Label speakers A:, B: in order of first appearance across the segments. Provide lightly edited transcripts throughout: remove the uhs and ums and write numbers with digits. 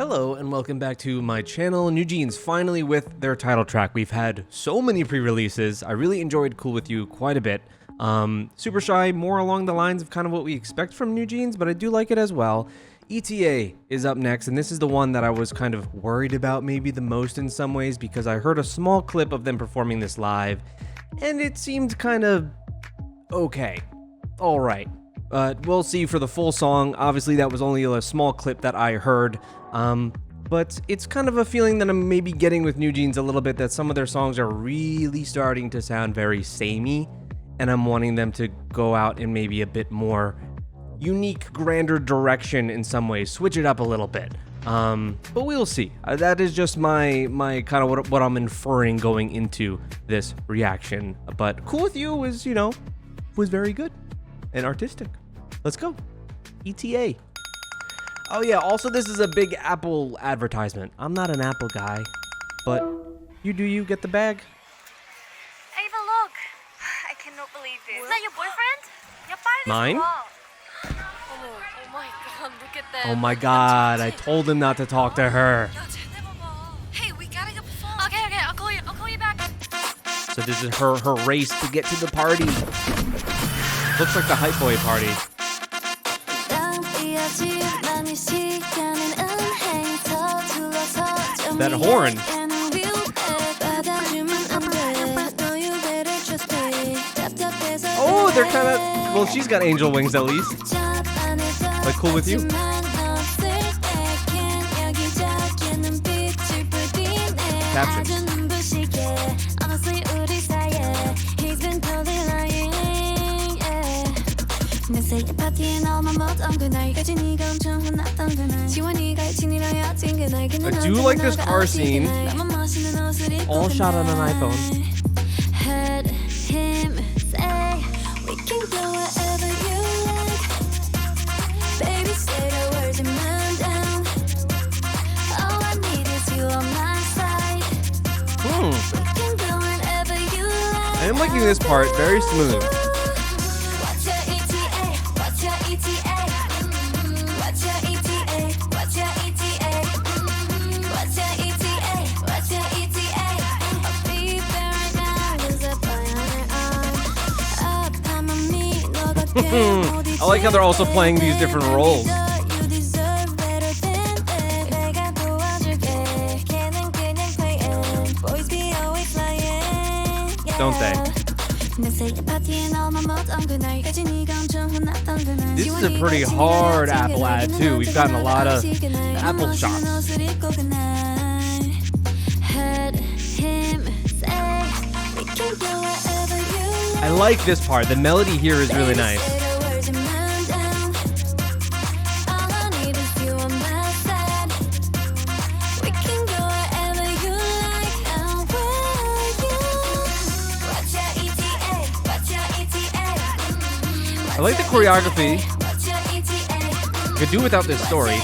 A: Hello and welcome back to my channel, NewJeans, finally with their title track. We've had so many pre-releases. I really enjoyed Cool With You quite a bit. Super Shy, more along the lines of kind of what we expect from NewJeans, but I do like it as well. ETA is up next, and this is the one that I was kind of worried about maybe the most in some ways, because I heard a small clip of them performing this live, and it seemed kind of okay. Alright. We'll see for the full song. Obviously, that was only a small clip that I heard. But it's kind of a feeling that I'm maybe getting with NewJeans a little bit, that some of their songs are really starting to sound very samey, and I'm wanting them to go out in maybe a bit more unique, grander direction in some ways, switch it up a little bit. But we'll see. That is just my kind of what I'm inferring going into this reaction. But Cool With You was, was very good and artistic. Let's go. ETA. Oh yeah, also this is a big Apple advertisement. I'm not an Apple guy, but you get the bag.
B: Ava, look! I cannot believe this. Is that your boyfriend?
A: Mine?
B: Oh my god, look at that.
A: Oh my god, I told him not to talk to her.
B: Hey, we gotta go perform. Okay, I'll call you back.
A: So this is her race to get to the party. Looks like the hype boy party. That horn. Oh, they're kind of... Well, she's got angel wings at least. Like Cool With You. Captions. I do like this car scene. All shot on an iPhone. I am liking this part, very smooth. I like how they're also playing these different roles. Don't they? This is a pretty hard Apple ad too. We've gotten a lot of Apple shots. I like this part. The melody here is really nice. I like the choreography. Could do without this story.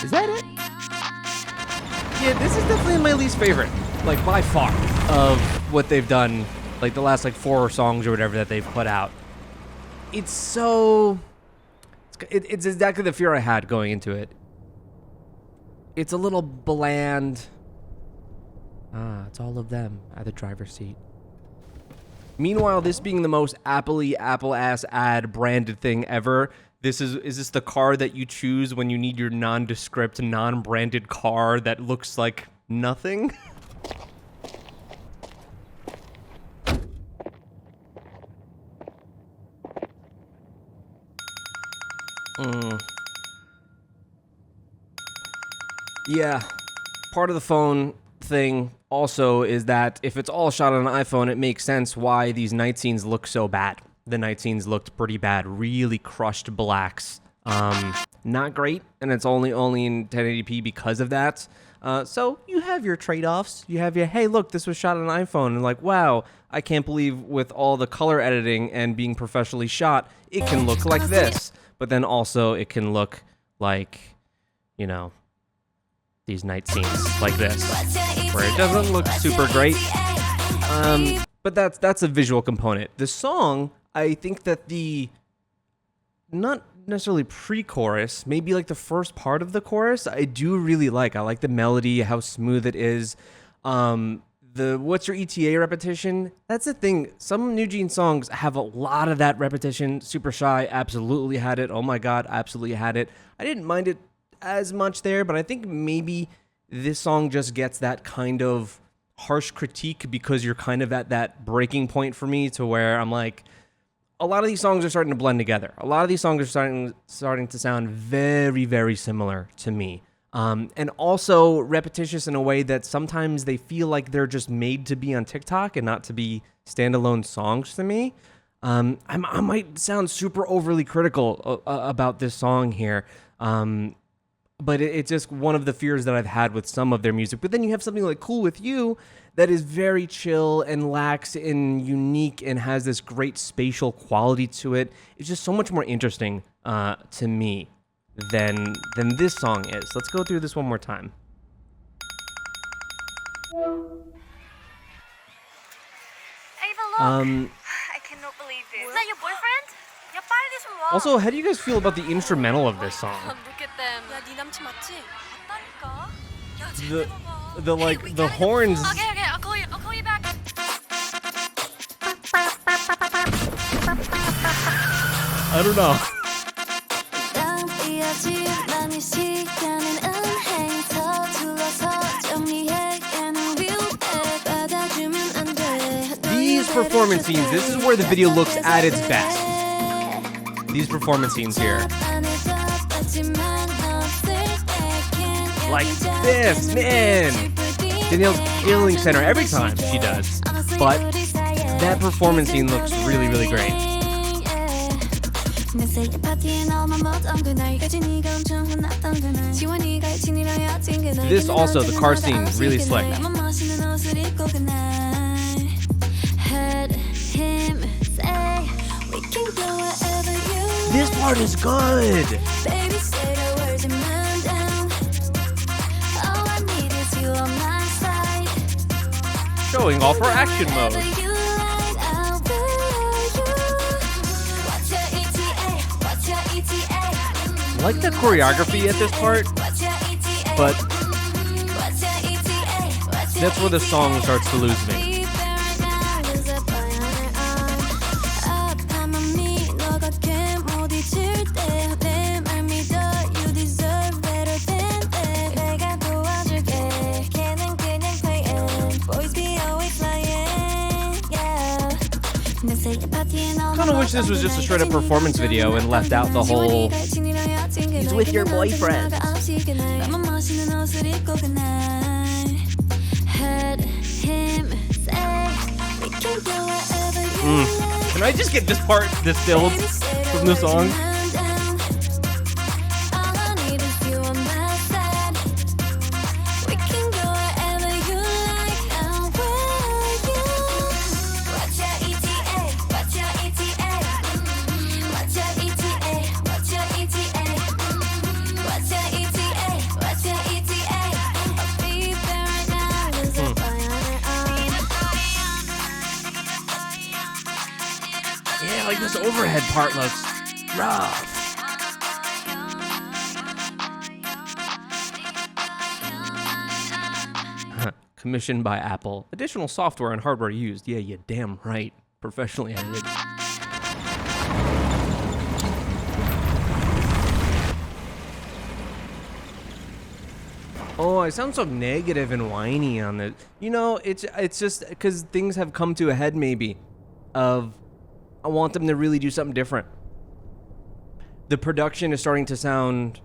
A: Is that it? Yeah, this is definitely my least favorite, like by far, of what they've done, like the last 4 songs or whatever that they've put out. It's exactly the fear I had going into it. It's a little bland. It's all of them at the driver's seat. Meanwhile, this being the most Apple-ass ad branded thing ever, is this the car that you choose when you need your nondescript, non-branded car that looks like nothing? Yeah, part of the phone thing also is that if it's all shot on an iPhone, it makes sense why these night scenes look so bad. The night scenes looked pretty bad, really crushed blacks. Not great, and it's only in 1080p because of that. So you have your trade-offs. You have your, hey, look, this was shot on an iPhone, and like, wow, I can't believe with all the color editing and being professionally shot, it can look like this. But then also it can look like, these night scenes like this, where it doesn't look super great. But that's a visual component. The song, I think that not necessarily pre-chorus, maybe like the first part of the chorus, I do really like. I like the melody, how smooth it is. The what's your ETA repetition? That's the thing. Some NewJeans songs have a lot of that repetition. Super Shy absolutely had it. Oh my God, absolutely had it. I didn't mind it as much there, but I think maybe this song just gets that kind of harsh critique because you're kind of at that breaking point for me to where I'm like, a lot of these songs are starting to blend together. A lot of these songs are starting to sound very, very similar to me. And also repetitious in a way that sometimes they feel like they're just made to be on TikTok and not to be standalone songs to me. I might sound super overly critical about this song here, but it's just one of the fears that I've had with some of their music. But then you have something like Cool With You that is very chill and lax and unique and has this great spatial quality to it. It's just so much more interesting to me than this song is. Let's go through this one more time.
B: Ava, look. I cannot believe this. Is that your boyfriend? 야, 빨리 좀 와.
A: Also, how do you guys feel about the instrumental of this song?
B: Look at them. 야, 네 남친 맞지? 맞다니까. 야, 쟤네 봐봐.
A: The horns.
B: Okay, I'll call you back.
A: I don't know. These performance scenes, this is where the video looks at its best. These performance scenes here. Like this, man. Danielle's killing center every time she does. But that performance scene looks really, really great. This also, the car scene, really slick. This part is good. Showing off her action mode. I like the choreography at this part, but that's where the song starts to lose me. Kind of wish this was just a straight up performance video and left out the whole he's with your boyfriend. Can I just get this part distilled from the song? Yeah, like this overhead part looks rough. Commissioned by Apple. Additional software and hardware used. Yeah, you damn right. Professionally edited. Oh, I sound so negative and whiny on this. You know, it's just because things have come to a head maybe of I want them to really do something different. The production is starting to sound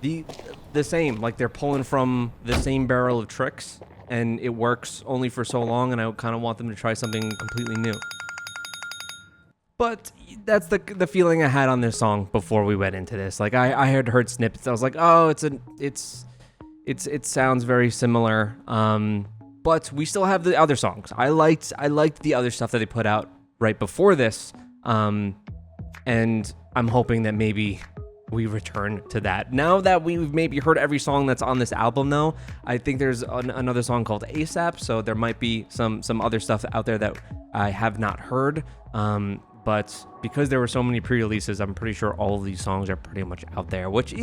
A: the same, like they're pulling from the same barrel of tricks, and it works only for so long, and I kind of want them to try something completely new. But that's the feeling I had on this song before we went into this. Like I had heard snippets, I was like, oh, it sounds very similar. But we still have the other songs. I liked the other stuff that they put out right before this. And I'm hoping that maybe we return to that. Now that we've maybe heard every song that's on this album, though, I think there's another song called ASAP, so there might be some other stuff out there that I have not heard. But because there were so many pre-releases, I'm pretty sure all of these songs are pretty much out there, which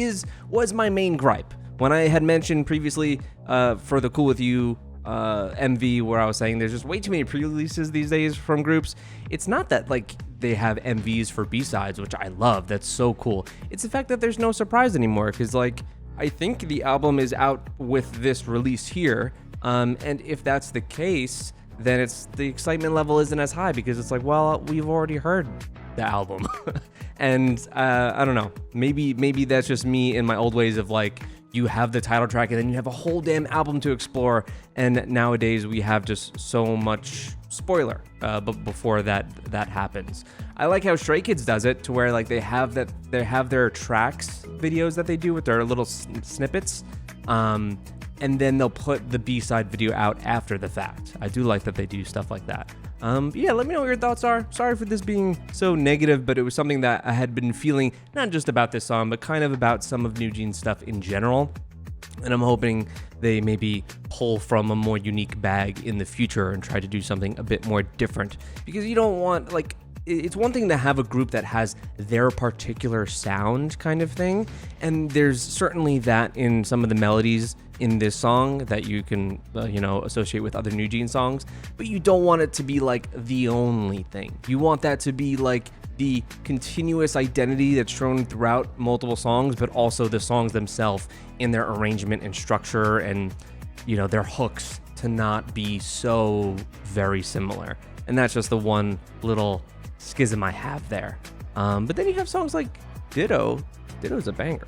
A: was my main gripe. When I had mentioned previously for the Cool With You MV, where I was saying there's just way too many pre-releases these days from groups, it's not that like they have MVs for B-sides, which I love. That's so cool. It's the fact that there's no surprise anymore, because like I think the album is out with this release here, and if that's the case, then the excitement level isn't as high, because it's like, well, we've already heard the album. And I don't know, maybe that's just me in my old ways of like, you have the title track and then you have a whole damn album to explore, and nowadays we have just so much spoiler before that happens. I like how Stray Kids does it, to where like they have their tracks videos that they do with their little snippets, and then they'll put the B-side video out after the fact. I do like that they do stuff like that. Yeah, let me know what your thoughts are. Sorry for this being so negative, but it was something that I had been feeling, not just about this song, but kind of about some of NewJeans stuff in general. And I'm hoping they maybe pull from a more unique bag in the future and try to do something a bit more different. Because you don't want, like, it's one thing to have a group that has their particular sound kind of thing, and there's certainly that in some of the melodies in this song that you can associate with other NewJeans songs, but you don't want it to be like the only thing. You want that to be like the continuous identity that's shown throughout multiple songs, but also the songs themselves in their arrangement and structure, and their hooks to not be so very similar. And that's just the one little schism I have there. But then you have songs like Ditto. Ditto's a banger.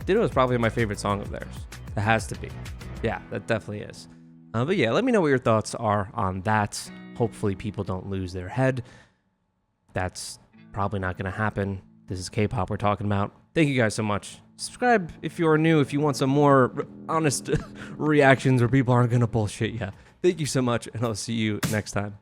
A: Ditto is probably my favorite song of theirs. It has to be. Yeah, that definitely is. But yeah, let me know what your thoughts are on that. Hopefully people don't lose their head. That's probably not going to happen. This is K-pop we're talking about. Thank you guys so much. Subscribe if you're new, if you want some more honest reactions where people aren't going to bullshit you. Thank you so much, and I'll see you next time.